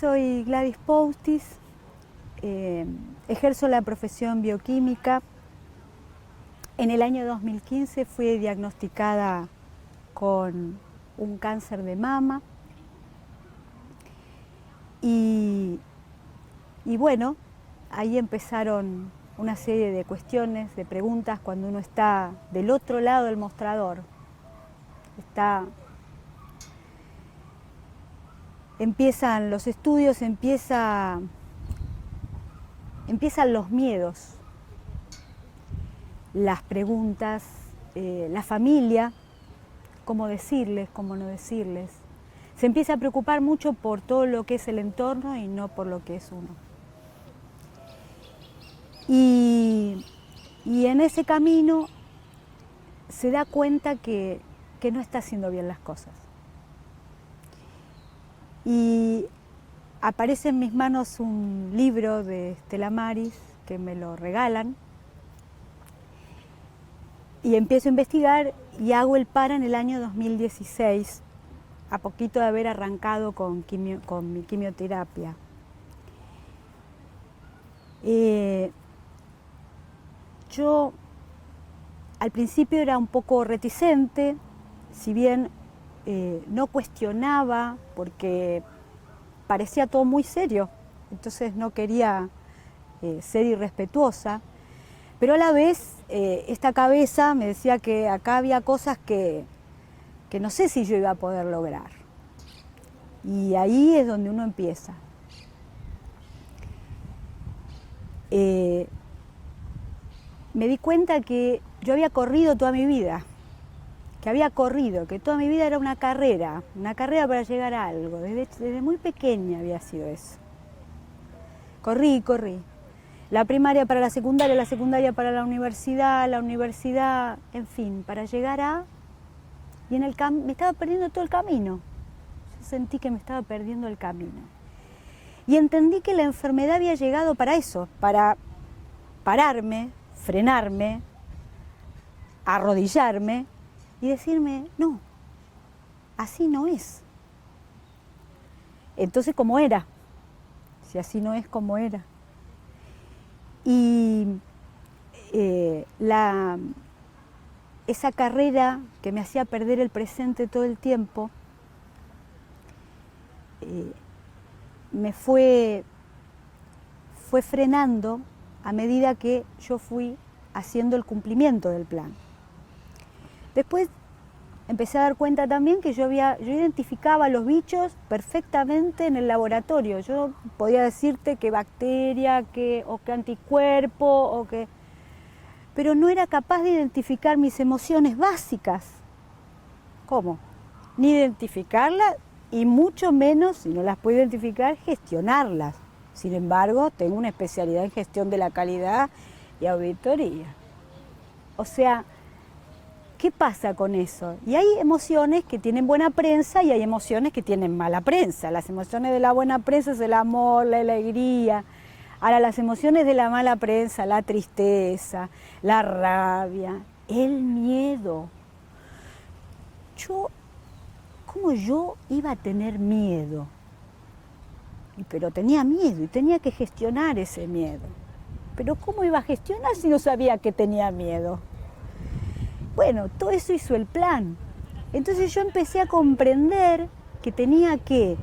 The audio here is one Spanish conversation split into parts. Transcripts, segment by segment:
soy Gladys Poustis, ejerzo la profesión bioquímica. En el año 2015 fui diagnosticada con un cáncer de mama y bueno, ahí empezaron una serie de cuestiones, de preguntas cuando uno está del otro lado del mostrador. Empiezan los estudios, empiezan los miedos, las preguntas, la familia, cómo decirles, cómo no decirles. Se empieza a preocupar mucho por todo lo que es el entorno y no por lo que es uno. Y en ese camino se da cuenta que no está haciendo bien las cosas. Y aparece en mis manos un libro de Stella Maris, que me lo regalan, y empiezo a investigar y hago el PARA en el año 2016, a poquito de haber arrancado con mi quimioterapia. Yo al principio era un poco reticente, si bien no cuestionaba porque parecía todo muy serio, entonces no quería ser irrespetuosa, pero a la vez esta cabeza me decía que acá había cosas que no sé si yo iba a poder lograr. Y ahí es donde uno empieza. Me di cuenta que yo había corrido toda mi vida, que toda mi vida era una carrera para llegar a algo. Desde muy pequeña había sido eso. Corrí. La primaria para la secundaria para la universidad, en fin, para llegar a... Y me estaba perdiendo todo el camino. Yo sentí que me estaba perdiendo el camino. Y entendí que la enfermedad había llegado para eso, para pararme, frenarme, arrodillarme y decirme, no, así no es. Entonces, ¿cómo era? Si así no es, ¿cómo era? Y esa carrera que me hacía perder el presente todo el tiempo, me fue frenando a medida que yo fui haciendo el cumplimiento del plan. Después empecé a dar cuenta también que yo identificaba los bichos perfectamente en el laboratorio. Yo podía decirte qué bacteria, o qué anticuerpo, pero no era capaz de identificar mis emociones básicas. ¿Cómo? Ni identificarlas y mucho menos, si no las puedo identificar, gestionarlas. Sin embargo, tengo una especialidad en gestión de la calidad y auditoría. O sea, ¿qué pasa con eso? Y hay emociones que tienen buena prensa y hay emociones que tienen mala prensa. Las emociones de la buena prensa es el amor, la alegría. Ahora, las emociones de la mala prensa, la tristeza, la rabia, el miedo. ¿Cómo yo iba a tener miedo? Pero tenía miedo y tenía que gestionar ese miedo. Pero ¿cómo iba a gestionar si no sabía que tenía miedo? Bueno, todo eso hizo el plan. Entonces yo empecé a comprender que tenía que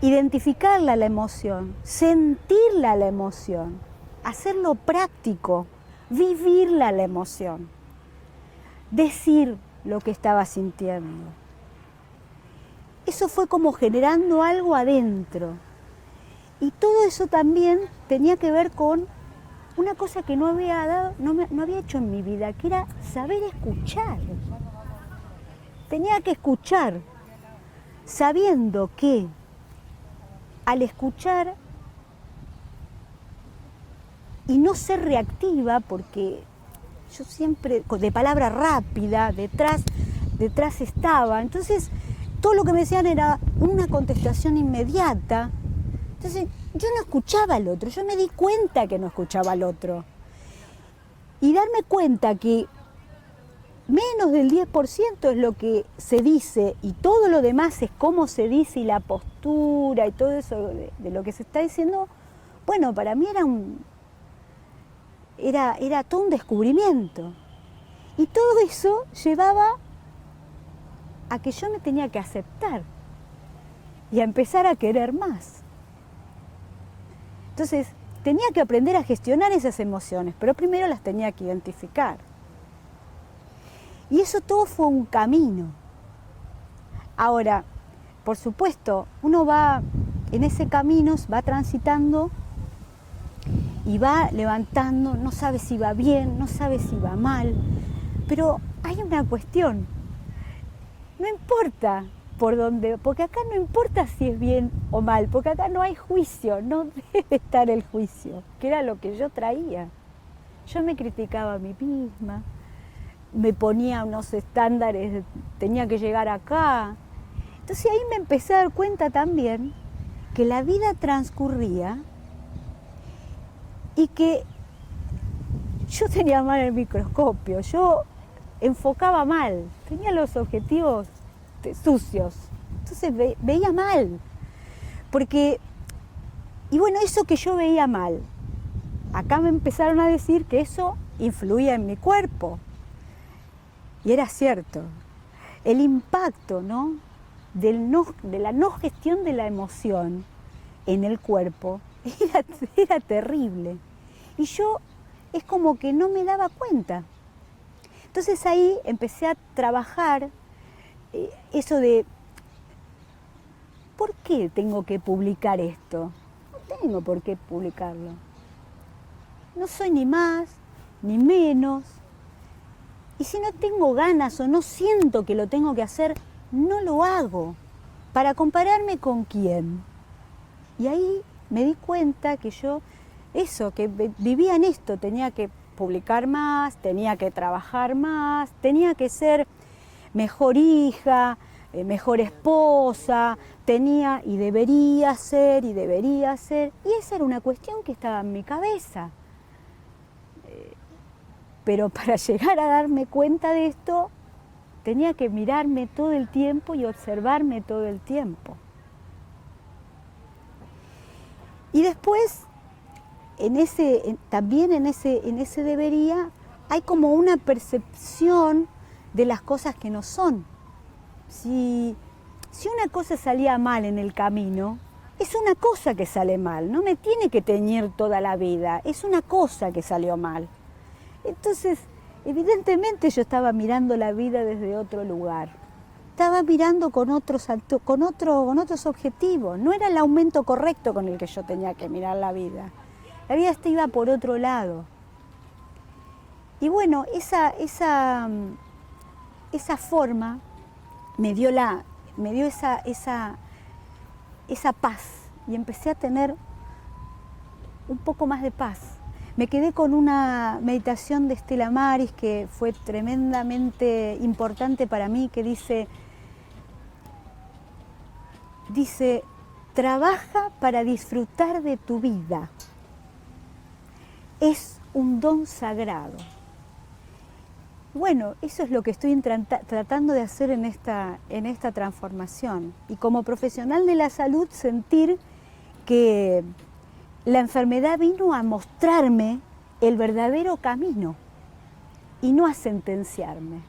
identificarla la emoción, sentirla la emoción, hacerlo práctico, vivirla la emoción, decir lo que estaba sintiendo. Eso fue como generando algo adentro. Y todo eso también tenía que ver con una cosa que no había hecho en mi vida, que era saber escuchar. Tenía que escuchar, sabiendo que al escuchar y no ser reactiva, porque yo siempre, de palabra rápida, detrás estaba. Entonces, todo lo que me decían era una contestación inmediata. Entonces, yo no escuchaba al otro, yo me di cuenta que no escuchaba al otro. Y darme cuenta que menos del 10% es lo que se dice y todo lo demás es cómo se dice y la postura y todo eso de lo que se está diciendo, bueno, para mí era todo un descubrimiento. Y todo eso llevaba a que yo me tenía que aceptar y a empezar a querer más. Entonces, tenía que aprender a gestionar esas emociones, pero primero las tenía que identificar. Y eso todo fue un camino. Ahora, por supuesto, uno va en ese camino, va transitando y va levantando, no sabe si va bien, no sabe si va mal, pero hay una cuestión, no importa por dónde, porque acá no importa si es bien o mal, porque acá no hay juicio, no debe estar el juicio, que era lo que yo traía. Yo me criticaba a mí misma, me ponía unos estándares, tenía que llegar acá. Entonces ahí me empecé a dar cuenta también que la vida transcurría y que yo tenía mal el microscopio, yo enfocaba mal, tenía los objetivos sucios, entonces veía mal, porque, y bueno, eso que yo veía mal, acá me empezaron a decir que eso influía en mi cuerpo, y era cierto, el impacto, ¿no? De la no gestión de la emoción en el cuerpo era terrible, y yo es como que no me daba cuenta. Entonces ahí empecé a trabajar eso de, ¿por qué tengo que publicar esto? No tengo por qué publicarlo. No soy ni más, ni menos. Y si no tengo ganas o no siento que lo tengo que hacer, no lo hago. ¿Para compararme con quién? Y ahí me di cuenta que yo, que vivía en esto, tenía que publicar más, tenía que trabajar más, tenía que ser mejor hija, mejor esposa, tenía y debería ser, y esa era una cuestión que estaba en mi cabeza. Pero para llegar a darme cuenta de esto, tenía que mirarme todo el tiempo y observarme todo el tiempo. Y después, también en ese debería, hay como una percepción de las cosas que no son. Si una cosa salía mal en el camino, es una cosa que sale mal, no me tiene que teñir toda la vida, es una cosa que salió mal. Entonces, evidentemente yo estaba mirando la vida desde otro lugar, estaba mirando con otros objetivos, no era el aumento correcto con el que yo tenía que mirar la vida iba por otro lado. Y bueno, esa forma me dio esa paz y empecé a tener un poco más de paz. Me quedé con una meditación de Stella Maris que fue tremendamente importante para mí, que dice, trabaja para disfrutar de tu vida. Es un don sagrado. Bueno, eso es lo que estoy tratando de hacer en esta transformación. Y como profesional de la salud, sentir que la enfermedad vino a mostrarme el verdadero camino y no a sentenciarme.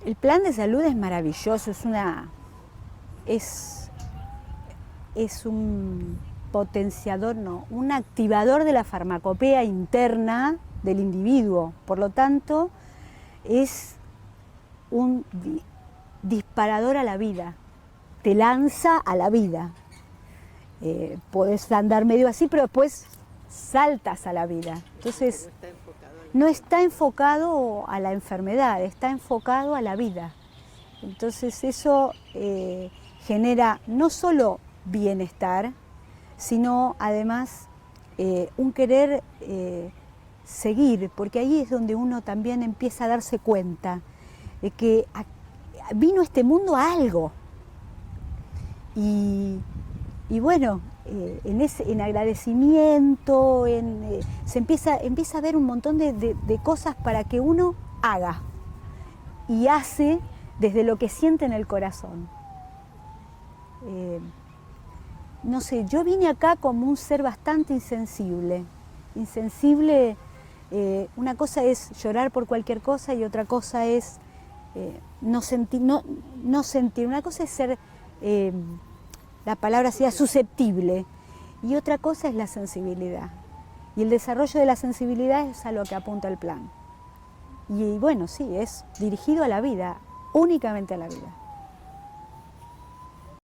El plan de salud es maravilloso, es un potenciador, un activador de la farmacopea interna del individuo. Por lo tanto, es un disparador a la vida, te lanza a la vida. Podés andar medio así, pero después saltas a la vida. Entonces, no está enfocado a la enfermedad, está enfocado a la vida. Entonces eso genera no solo bienestar, sino además un querer seguir, porque ahí es donde uno también empieza a darse cuenta de que vino este mundo a algo. Y bueno, en agradecimiento, se empieza a ver un montón de cosas para que uno haga. y hace desde lo que siente en el corazón. No sé, yo vine acá como un ser bastante insensible. Una cosa es llorar por cualquier cosa y otra cosa es no sentir. Una cosa es ser, la palabra sería susceptible, y otra cosa es la sensibilidad. Y el desarrollo de la sensibilidad es a lo que apunta el plan. Y bueno, sí, es dirigido a la vida, únicamente a la vida.